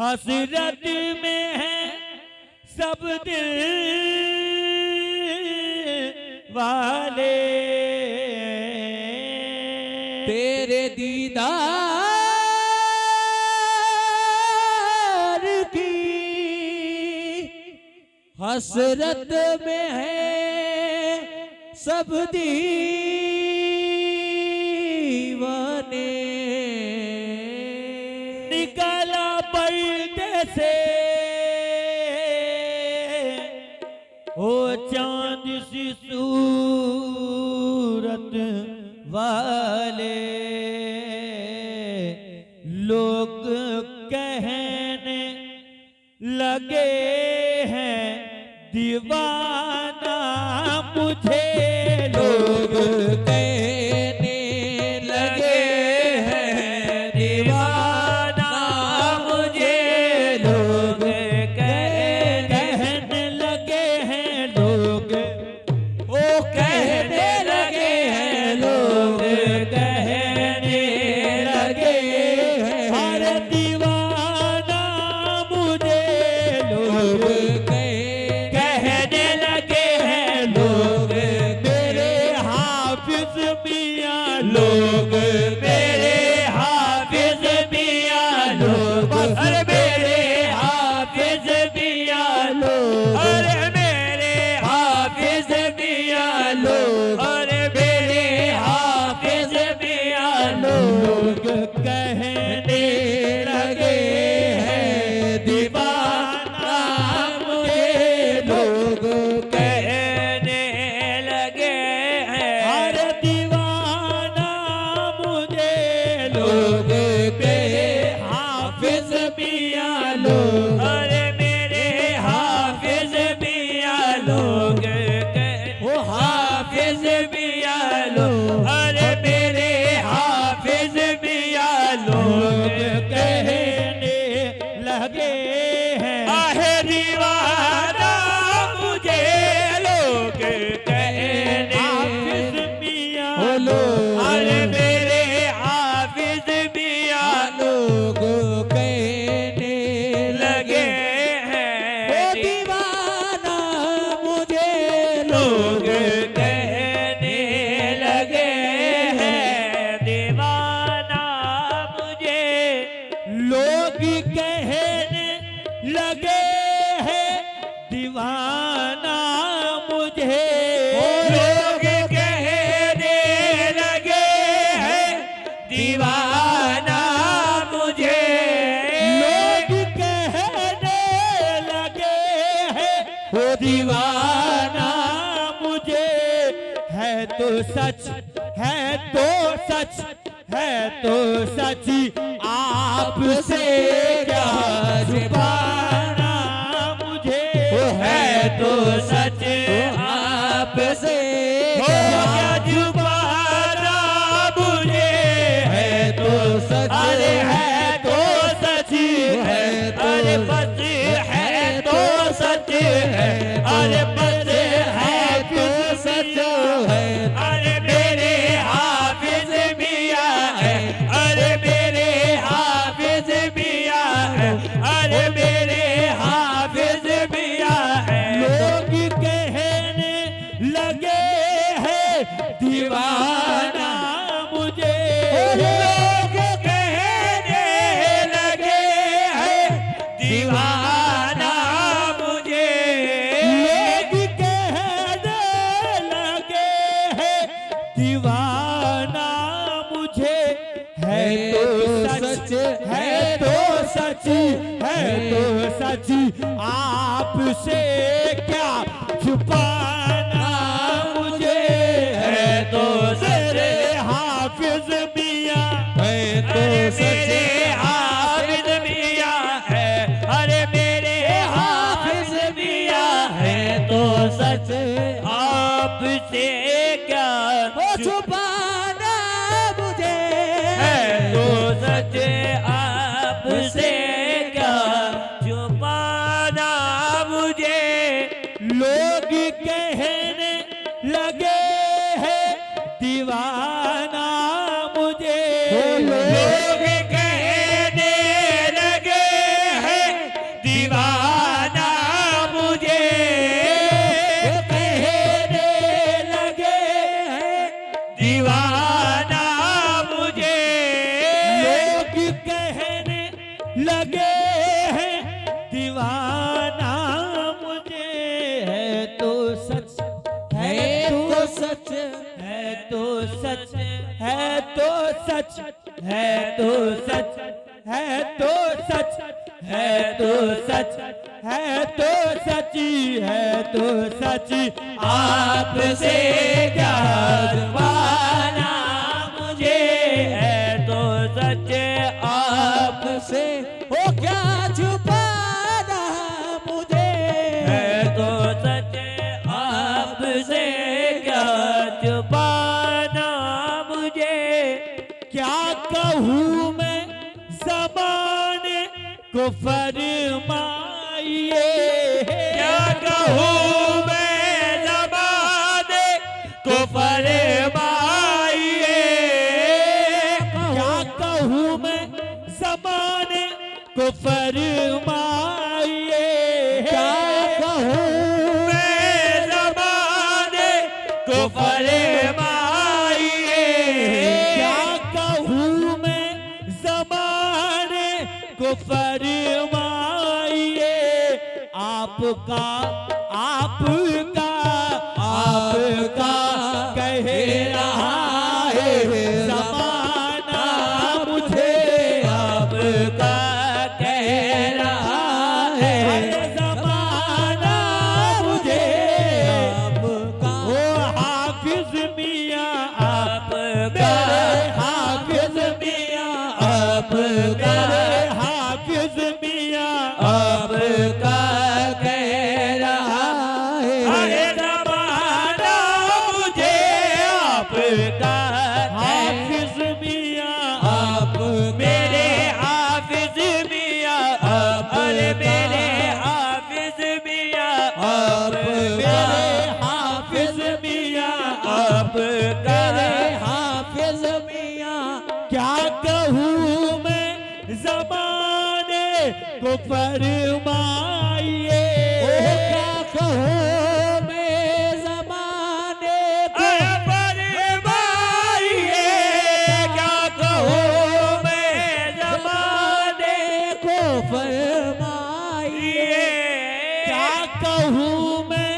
हसरत में है सब दिल वाले, तेरे दीदार की हसरत में है सब दीवाने। निकाला पर्दे से ओ चांद सी सूरत वाले, लोग कहने लगे हैं दीवाना मुझे, लोग कहने लगे हैं दीवाना मुझे, लोग कहने लगे हैं लोग, ओ कहने लगे हैं लोग, कहने लगे हैं हर दीवाना मुझे, लोग कहने लगे हैं लोग, मेरे हाफिज मियां लोग, मेरे हाफिज मियां लोग, अरे मेरे हाफिज मियां लोग, अरे मेरे हाफिज मियां लोग, अरे मेरे हाफिज मियां लोग, कहने लगे हैं दीवाना मुझे, लोग कहने लगे हैं हर दीवाना मुझे, लोग मेरे हाफिज मियां लोग, अरे मेरे हाफिज मियां लोग, ओ हाफिज मियां लोग, अरे मेरे हाफिज मियां लोग, कहने लगे हैं आहे दीवाना मुझे, लोग कहने हाफिज मियां लोग, अरे मेरे हाफिज मियां लोग कहने लगे हैं ओ दीवाना मुझे, लोग कहने लगे हैं दीवाना मुझे, लोग कहने लगे हैं दीवाना मुझे, लोग कहने लगे हैं दीवाना मुझे, लोग कहने लगे हैं वो दीवाना मुझे, है तो सच, है तो सच, है तो सच, आपसे क्या छुपाना मुझे, है तो सच, आपसे क्या छुपाना मुझे, है तो सच, अरे है तो सच है, अरे बस है तो सच है, अरे बस है तो सच है, अरे मेरे हाफिज मियां है, अरे मेरे हाफिज मियां है, अरे मेरे हाफिज मियां है, लोग कहने लगे हैं दीवाना मुझे, लोग कहने लगे हैं दीवाना मुझे, लोग कहने लगे हैं दीवाना मुझे, है तो सच, है तो सच, है तो सच, आपसे क्या छुपाना मुझे, है तो सच, हाफिज मियां है तो सच, हाफिज मियां है, अरे मेरे हाफिज मियां है तो सच, आपसे क्या छुपाना मुझे, है तो सच, आपसे क्या छुपाना मुझे, लोग कहने लगे हैं दीवाना मुझे, लोग कहने लगे हैं सच है तो सच, है तो सच, है तो सच, है तो सच, है तो सच, है तो सची, है तो सची, आपसे क्या छुपाना मुझे, है तो सच आपसे, ओ क्या छुपाना मुझे, है तो सच आपसे क्या छुपाना मुझे, क्या कहूँ मैं ज़माने को फरमाइए, क्या कहूँ मैं ज़माने को फरमाइए, क्या कहूँ मैं ज़माने को फरमाइए, क्या कहूँ मैं ज़माने को फरमाइए, क्या कहूँ मैं ज़माने को फरमाइए, आपका आपका आपका कह रहा है ज़माना मुझे, आपका कह रहा है ज़माना मुझे, आपका ओ हाफिज मियाँ आपका, हाफिज मियाँ आपका, हाफिज मियाँ आपका कह रहा है, अरे ज़माना मुझे आपका, हाफिज मियाँ आप, मेरे हाफिज मियाँ आप, अरे मेरे हाफिज मियाँ आप, मेरे हाफिज मियाँ आपका, हाफिज मियाँ, क्या कहूँ मैं ज़माने को फरमाइए, क्या कहूँ मैं ज़माने को, फरमाइए, क्या कहूँ मैं ज़माने को फरमाइए, क्या कहूँ मैं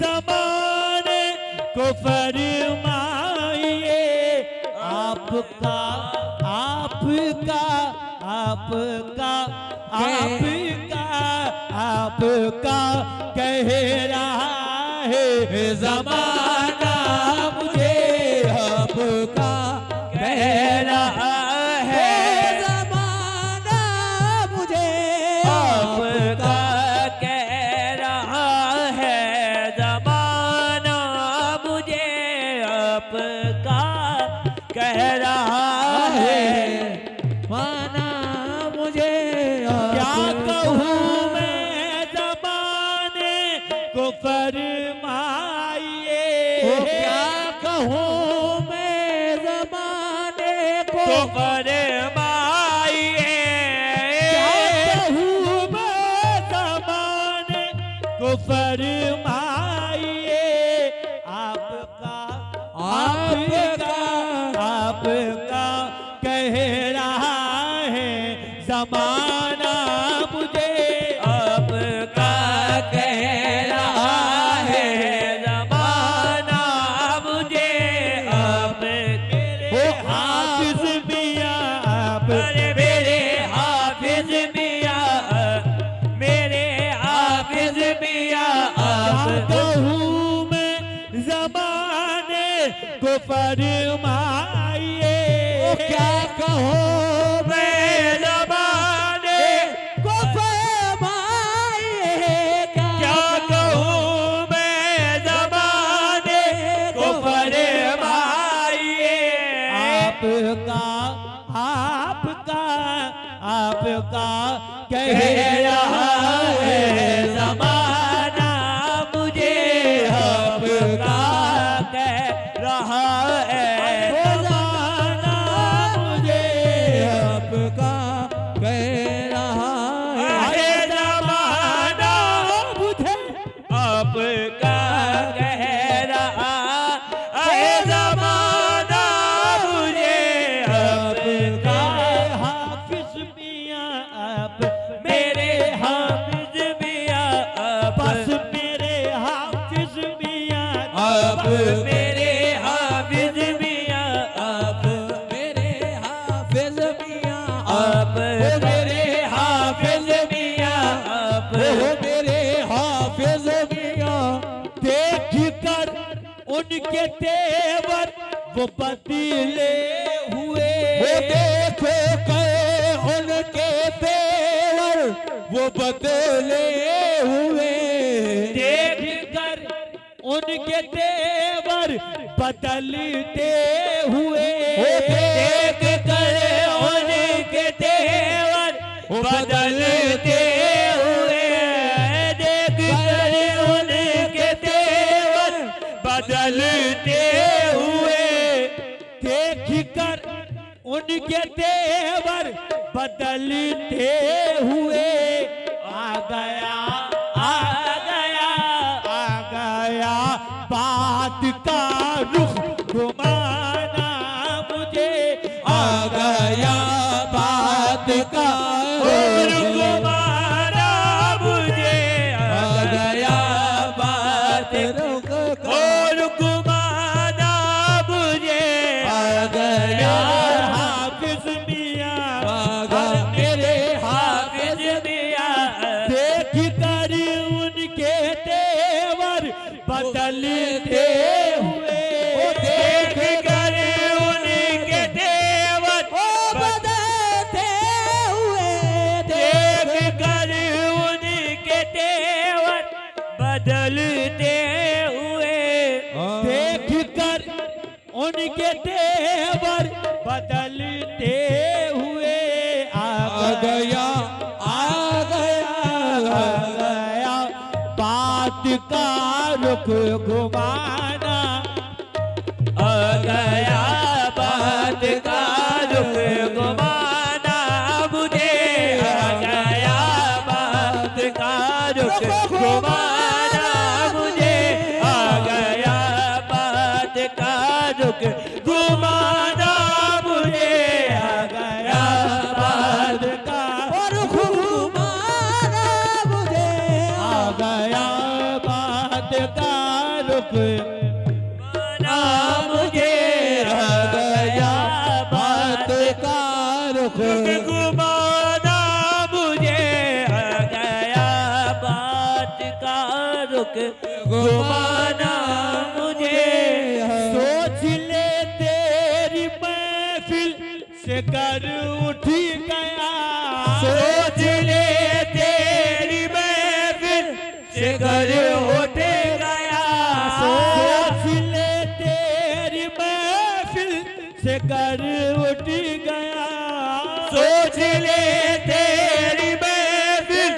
ज़माने को फरमाइए, आपका आपका आपका आपका आपका कह रहा है ज़माना मुझे, आपका कह रहा है ज़माना मुझे, आपका कह रहा है ज़माना मुझे, आपका कह रहा है, माना मुझे, क्या कहूँ मैं ज़माने को फरमाइए, ओ क्या कहूँ मैं ज़माने को, फरमाइए, क्या कहूँ मैं ज़माने को फरमाइए, आपका आपका आपका कह रहा है ज़माना मुझे, आपका कह रहा है ज़माना मुझे, आप मेरे हाफिज मियाँ आप, अरे मेरे हाफिज मियाँ, मेरे हाफिज मियाँ आप, कहूँ मैं ज़माने को फरमाइए, क्या कहूँ मैं ज़माने को फरमाइए, क्या कहूँ मैं ज़माने को फरमाइए, आपका आपका आपका कह रहा है ज़माना मुझे, आपका कह रहा है ज़माना मुझे, आपका कह रहा है, अरे ज़माना मुझे आपका कह रहा, अरे ज़माना मुझे आपका, हाफिज मियाँ आप, मेरे हाफिज मियाँ आप, बस मेरे हाफिज मियाँ आप, मेरे उनके तेवर वो बदले हुए। वो देखो के उनके तेवर वो बदले हुए। देख कर उनके तेवर बदलते हुए। देख कर उनके तेवर बदलते हुए। देख कर उनके तेवर बदलते हुए। देख कर उनके तेवर बदलते हुए। आ गया आ गया आ गया बात का रुख घुमाना मुझे। आ गया बात का रुख घुमाना मुझे। आ गया बात रुख और घुमाना मुझे। आ गया हाफिज मियां आगा मेरे हाफिज मियां। देख कर उनके तेवर बदलते हुए। देख कर उनके तेवर बदलते हुए। देख कर उनके तेवर बदलते हुए। देख कर उनके तेवर बदलते हुए। आ गया आ गया बात का रुख घुमाना। आ गया बात का रुख घुमाना मुझे। आ गया बात का रुख घुमाना मुझे। आ गया बात का रुख घुमाना मुझे। आ गया बात का रुख घुमाना मुझे। आ गया बात का रुख घुमाना मुझे। आ गया बात का रुख घुमाना मुझे। आ गया बात का रुख घुमाना मुझे। सोच ले तेरी महफिल से कर उठ गया। सोच ले तेरी महफिल से कर उठ गया। सोच ले तेरी महफिल से कर उठ गया। सोच ले तेरी महफिल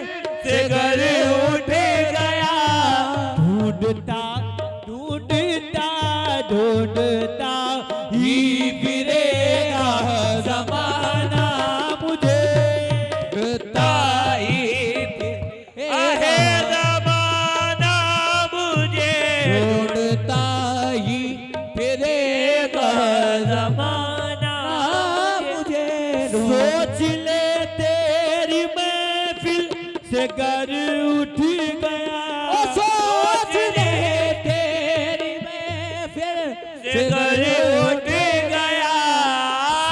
से कर उठ गया। ढूंढता ढूंढता ढूंढता ही फिरेगा ज़माना मुझे। आहे ज़माना मुझे। ढूंढता ही फिरेगा ज़माना मुझे। सोच ले तेरी महफिल से घर उठ गया। सोच ले तेरी महफिल से घर उठ गया।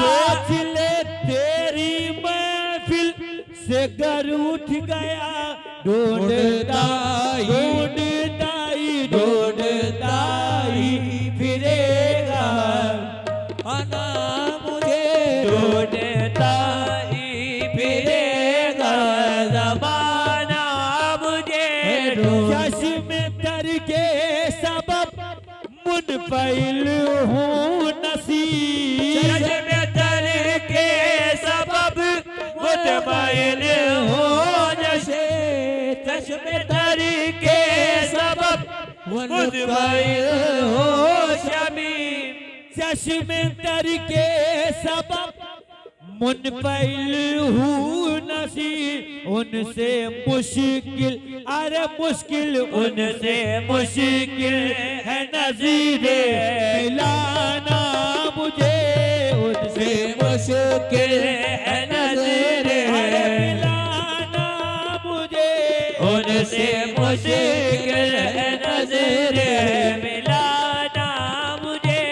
सोच ले तेरी महफिल से घर उठ गया। ढूंढता ढूंढता ही ढूंढता ही फिरेगा आना मुझे। ढूंढता ही फिरेगा ज़माना मुझे। चश्मे तर के सबब मुनफिल हूँ नसीब। चश्मे तर के सबब मुनफिल हूँ नसीब। चश्मे तर के सबब मुनफिल हूँ शमीम। चश्मे तर के सबब मुनफिल हूँ नसीब। उनसे मुश्किल अरे मुश्किल उनसे मुश्किल है नज़ीरे मिलाना मुझे। उनसे मुश्किल है नज़ीरे मिलाना मुझे। उनसे मुश्किल है नज़ीरे मिलाना मुझे।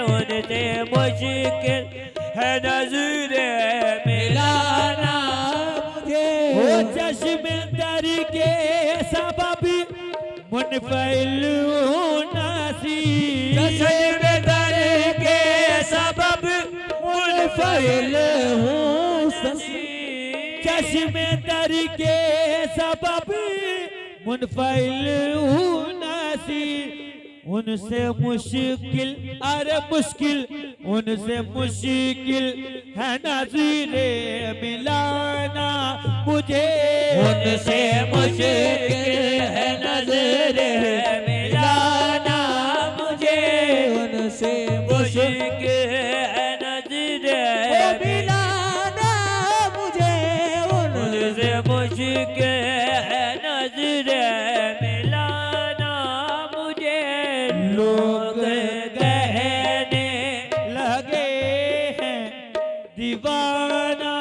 उनसे मुश्किल है नज़ीरे मिलाना मुझे। वो चश्मे दर के सबब मुनफिल हूँ नसीब। नसी चश्मे दर के सबब मुनफिल हूँ ससी। चश्मे दर के सबब मुनफिल हूँ नसी। उनसे मुश्किल अरे मुश्किल उनसे मुश्किल है नज़ीरे मिलाना मुझे। उनसे मुश्किल है नज़रे मिलाना मुझे। उनसे मुश्किल है नज़रे मिलाना मुझे। उनसे मुश्किल है नज़रे मिलाना मुझे। लोग कहने लगे हैं दीवाना।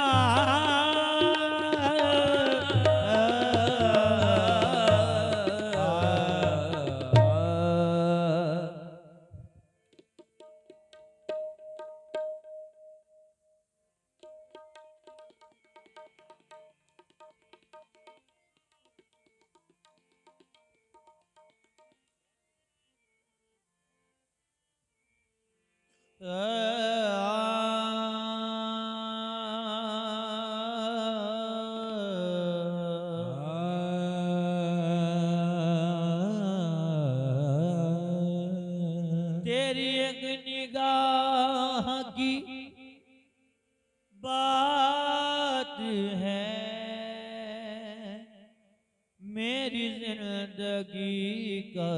तेरी एक निगाह की बात है मेरी जिंदगी का